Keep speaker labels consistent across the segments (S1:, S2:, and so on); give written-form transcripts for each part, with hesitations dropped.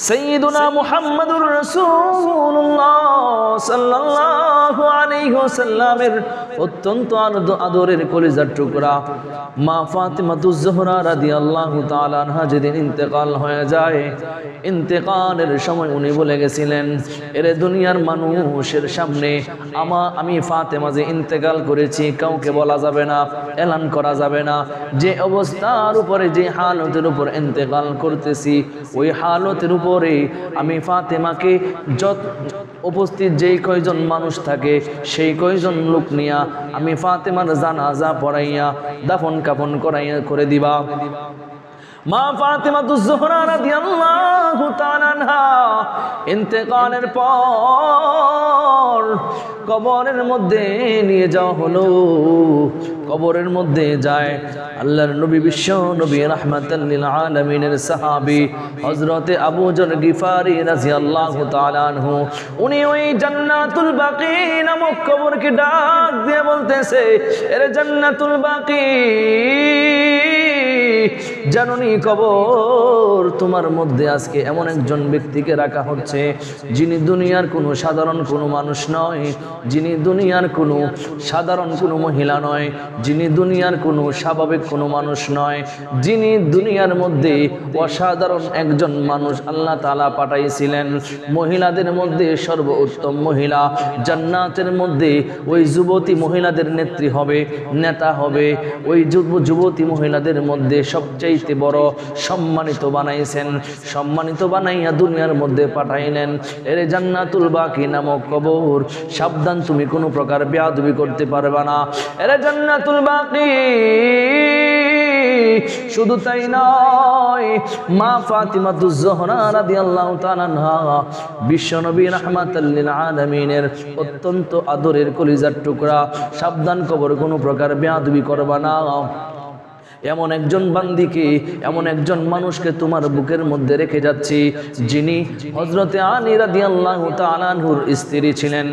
S1: সাইয়্যিদুনা মুহাম্মাদুর রাসূলুল্লাহ সাল্লাল্লাহু আলাইহি ওয়াসাল্লামের অত্যন্ত আদরের কলিজার টুকরা মা ফাতিমাতুজ জোহরা রাদিয়াল্লাহু তাআলা আনহা যেদিন ইন্তেকাল হয়ে যায়, ইন্তেকালের সময় উনি বলে গেছিলেন, এরে দুনিয়ার মানুষের সামনে আমি ফাতেমা যে ইন্তেকাল করেছি কাউকে বলা যাবে না, এলান করা যাবে না। যে অবস্থার উপরে, যে হালতের উপর ইন্তেকাল করতেছি, ওই হালতের উপরে আমি ফাতেমাকে উপস্থিত যেই কয়জন মানুষ থাকে সেই কয়জন লোক নিয়া আমি ফাতেমার জানাজা পড়াইয়া দাফন কাফন করে দিবা। মা ফাতিমাতুজ জোহরা রাদিয়াল্লাহু তাআলা আনহা ইন্তেকালের পর কবরের মধ্যে নিয়ে যাওয়া হলো। কবরের মধ্যে যায় আল্লাহর নবী, বিশ্ব নবী রাহমাতাল লিল আলামিনের সাহাবী হযরতে আবু যর গিফারি রাদিয়াল্লাহু তাআলা আনহু, উনি ওই জান্নাতুল বাকি নামক কবরকে ডাক দিয়ে বলতেছে, এর জান্নাতুল বাকি জাননী কবর, তোমার মধ্যে আজকে এমন একজন ব্যক্তিকে রাখা হচ্ছে যিনি দুনিয়ার কোনো সাধারণ কোনো মানুষ নয়, যিনি দুনিয়ার কোনো সাধারণ কোনো মহিলা নয়, যিনি দুনিয়ার কোনো স্বাভাবিক কোনো মানুষ নয়, যিনি দুনিয়ার মধ্যে অসাধারণ একজন মানুষ আল্লাহ তাআলা পাঠাইছিলেন। মহিলাদের মধ্যে সর্বোত্তম মহিলা, জান্নাতের মধ্যে ওই যুবতী মহিলাদের নেত্রী হবে, নেতা হবে, ওই যুবতী মহিলাদের মধ্যে সবচাইতে বড় সম্মানিত বানাইছেন। সম্মানিত বানাইয়া দুনিয়ার মধ্যে পাঠাইলেন। এর জান্নাতুল বাকি নামক কবর, সাবধান তুমি কোনো প্রকার বেয়াদবি করতে পারবে না। এর জান্নাতুল বাকি শুধু তাই নয়, মা ফাতিমাতুজ জোহরা রাদিয়াল্লাহু তাআলা আনহা বিশ্বনবী রাহমাতাল লিল আলামিনের অত্যন্ত আদরের কলিজার টুকরা। সাবধান, কবর কোনো প্রকার বেয়াদবি করবে না। এমন একজন বান্দিকে, এমন একজন মানুষকে তোমার বুকের মধ্যে রেখে যাচ্ছি যিনি হযরতে আলী রাদিয়াল্লাহু তাআলা আনহুর স্ত্রী ছিলেন,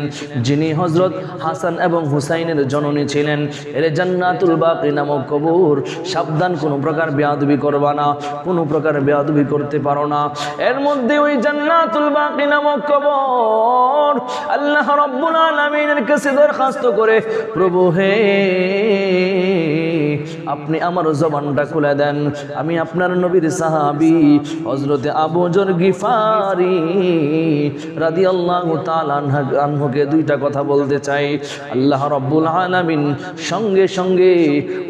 S1: যিনি হযরত হাসান এবং হুসাইনের জননী ছিলেন। এর জান্নাতুল বাকি নামক কবর, সাবধান কোনো প্রকার বেয়াদবি করবা না, কোনো প্রকার বেয়াদবি করতে পারো না। এর মধ্যে ওই জান্নাতুল বাকি নামক কবর আল্লাহ রাব্বুল আলামিনের কাছে দরখাস্ত করে, প্রভু হে, আপনি আমার জবানটা খুলে দেন, আমি আপনার নবীর সাহাবী হযরতে আবু যর গিফারি রাদিয়াল্লাহু তাআলা আনহুকে দুইটা কথা বলতে চাই। আল্লাহ রাব্বুল আলামিন সঙ্গে সঙ্গে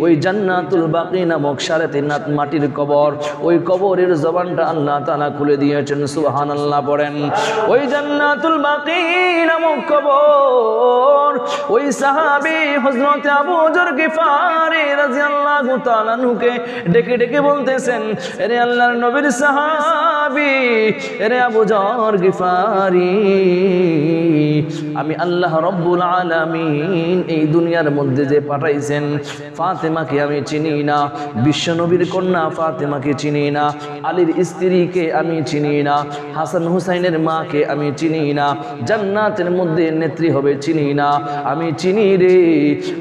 S1: ওই জান্নাতুল বাকি নামক 3.5 হাত মাটির কবর, ওই কবরের জবানটা আল্লাহ তাআলা খুলে দিয়েছেন। সুবহানাল্লাহ পড়েন। ওই জান্নাতুল বাকি নামক কবর ওই সাহাবী হযরতে আবু যর গিফারি রাদিয়াল্লাহু তাআলা আনহুকে ডেকে ডেকে বলতেছেন, এরে আল্লাহর নবীর সাহাবী, এরে আবু যর গিফারি, আমি আল্লাহ রাব্বুল আলামিন এই দুনিয়ার মধ্যে যে পাঠাইছেন, ফাতেমাকে আমি চিনি না, বিশ্বনবীর কন্যা ফাতেমাকে চিনি না, আলীর স্ত্রীকে আমি চিনি না, হাসান হুসাইনের মাকে আমি চিনি না, জান্নাতের মধ্যে নেত্রী হবে চিনি না, আমি চিনি রে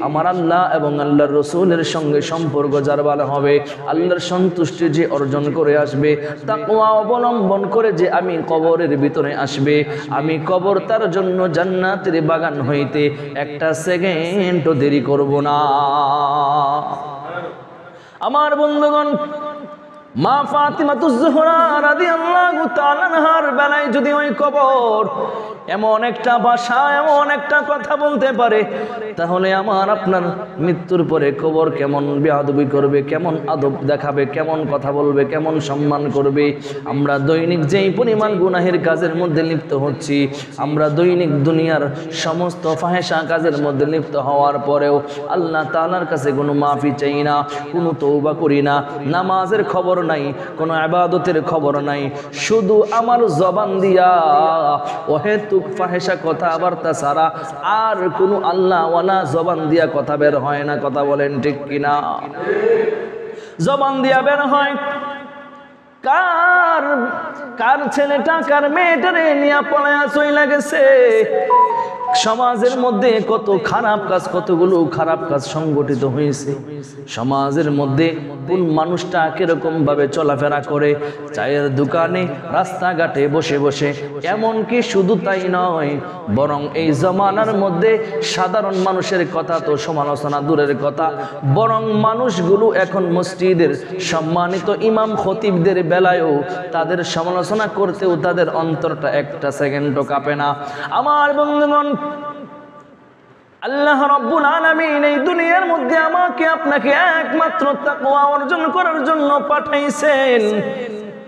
S1: আমার আল্লাহ এবং আল্লাহর রাসূলের সঙ্গে সম্পর্ক যার ভালো হবে, আল্লাহর সন্তুষ্টি যে অর্জন করে আসবে, তাকওয়া অবলম্বন করে যে আমি কবরের ভিতরে আসবে, আমি কবর তার জন্য জান্নাতের বাগান হইতে একটা সেকেন্ডও দেরি করব না। আমার বন্ধুগণ, মা ফাতিমাতুজ জোহরা রাদিয়াল্লাহু তাআলা আনহার বেলায় যদি ওই কবর এমন একটা ভাষা, এমন একটা কথা বলতে পারে, তাহলে আমার আপনার মৃত্যুর পরে কবর কেমন বেয়াদবি করবে, কেমন আদব দেখাবে, কেমন কথা বলবে, কেমন সম্মান করবে। আমরা দৈনিক যেই পরিমাণ গুনাহের কাজের মধ্যে লিপ্ত হচ্ছি, আমরা দৈনিক দুনিয়ার সমস্ত ফাহেসা কাজের মধ্যে লিপ্ত হওয়ার পরেও আল্লাহ তাআলার কাছে কোনো মাফি চাই না, কোনো তওবা করি না, নামাজের খবর নাই, কোনো ইবাদতের খবর নাই, শুধু আমার জবান দিয়া অহেতুক ফাহেসা কথাবার্তা ছাড়া আর কোনো আল্লাহ ওয়ালা জবান দিয়া কথা বের হয় না। কথা বলেন ঠিক কিনা? জবান দিয়া বের হয় কার ছেলেটা কার মেয়েটারে নিয়ে পলায়া চইলা গেছে, সমাজের মধ্যে কত খারাপ কাজ, কতগুলো খারাপ কাজ সংগঠিত হয়েছে। সমাজের মধ্যে কোন মানুষটা কিরকম ভাবে চলাফেরা করে, চায়ের দোকানে, রাস্তাঘাটে বসে বসে। এমনকি শুধু তাই নয়, বরং এই জমানার মধ্যে সাধারণ মানুষের কথা তো সমালোচনা দূরের কথা, বরং মানুষগুলো এখন মসজিদের সম্মানিত ইমাম খতিবদের বেলায়ও তাদের সমালোচনা করতেও তাদের অন্তরটা একটা সেকেন্ডও কাঁপে না। আমার বন্ধুগণ, আল্লাহ রাব্বুল আলামিন এই দুনিয়ার মধ্যে আমাকে আপনাকে একমাত্র তাকওয়া অর্জন করার জন্য পাঠাইছেন।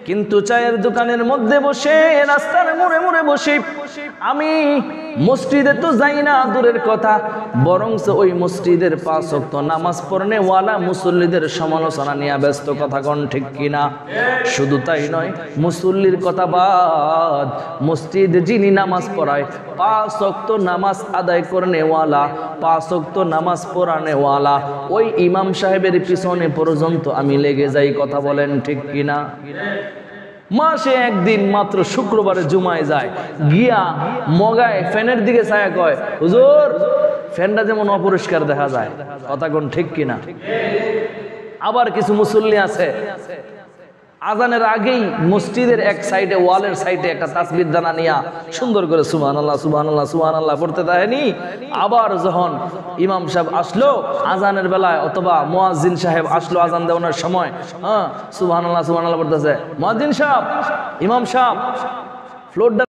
S1: কিন্তু চায়ের দোকানের মধ্যে বসে, রাস্তার মোড়ে মোড়ে বসে আমি মসজিদে তো যাই না দূরের কথা, বরং ওই মসজিদের 5 ওয়াক্ত নামাজ পড়নে ওয়ালা মুসল্লিদের সমালোচনা নিয়ে ব্যস্ত। কথা কোন ঠিক কিনা? শুধু তাই নয়, মুসল্লির কথা বাদ, মসজিদে যিনি নামাজ পড়ায় 5 ওয়াক্ত নামাজ আদায় করনে ওয়ালা, 5 ওয়াক্ত নামাজ পড়ানে ওয়ালা, ওই ইমাম সাহেবের পিছনে পর্যন্ত আমি লেগে যাই। কথা বলেন ঠিক কিনা? মাসে একদিন মাত্র শুক্রবারে জুমায় যায়, গিয়া মগায় ফ্যানের দিকে ছায়া কয়, হুজুর ফ্যানটা যেমন অপরিষ্কার দেখা যায়। কথা কোন ঠিক কিনা? আবার কিছু মুসল্লি আছে আজানের আগেই মসজিদের এক সাইডে, ওয়ালের সাইডে একটা তাসবির দানা নিয়া সুন্দর করে সুবহানাল্লাহ সুবহানাল্লাহ সুবহানাল্লাহ পড়তে দেয়নি। আবার যখন ইমাম সাহেব আসলো আজানের বেলায়, অথবা মুয়াজ্জিন সাহেব আসলো আজান দেওয়ার সময়, সুবহানাল্লাহ সুবহানাল্লাহ পড়তেছে, মুয়াজ্জিন সাহেব, ইমাম সাহেব ফ্লোরটা